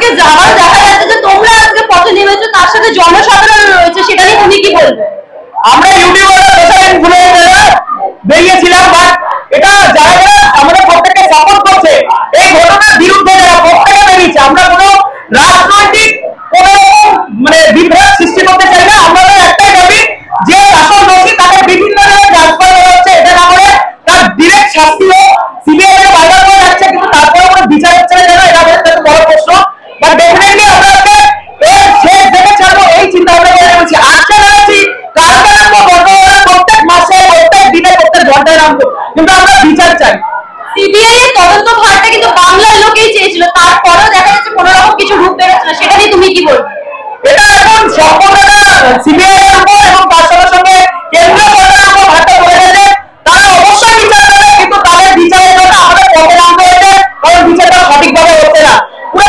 আজকে আবার দেখা যাচ্ছে যে তোমরা আজকে পথে নেমেছো, তার সাথে জনসাধারণ রয়েছে, সেটা নিয়ে তুমি কি বলবে? আমরা ইউটিউবাররা বেসারেন ভুলে বেরিয়েছিলাম, বাট এটা যারা যারা আমাদের প্রত্যেককে সাপোর্ট করছে এই ঘটনার বিরুদ্ধে যারা প্রত্যেকে বেরিয়েছে, আমরা কোনো রাজনৈতিক কোনো মানে বিভ্রাট সৃষ্টি করতে চাই না। আমাদের একটাই দাবি যে আসল দোষী তাকে বিভিন্ন জায়গায় ট্রান্সফার করা হচ্ছে, এটা না করে তার ডিরেক্ট শাস্তি হোক। সিবিআই এর বাধা করে যাচ্ছে কিন্তু তারপরে কোনো বিচার হচ্ছে না, এটা আমাদের কাছে বড় প্রশ্ন। বাট ডেফিনেটলি আমরা এর শেষ দেখে ছাড়বো এই চিন্তা ভাবনা করে রেখেছি। আজকে বেরোচ্ছি, কালকে নামবো, প্রত্যেক মাসে প্রত্যেক দিনে প্রত্যেক ঘন্টায় নামবো, কিন্তু আমরা বিচার চাই। সিবিআই এর তদন্ত ভারটা কিন্তু বাংলার লোকেই চেয়েছিল, তারপরেও দেখা যাচ্ছে কোনো রকম কিছু রূপ বেরোচ্ছে না, সেটা নিয়ে তুমি কি বলবে? এটা এখন সম্পূর্ণটা সিবিআই এর উপর এবং তার সঙ্গে সঙ্গে কেন্দ্রীয় সরকারের উপর ভারটা পড়ে গেছে। তারা অবশ্যই বিচার দেবে, কিন্তু তাদের বিচারের জন্য আমাদের পথে নামতে হয়েছে, কারণ বিচারটা সঠিকভাবে হচ্ছে না। পুরো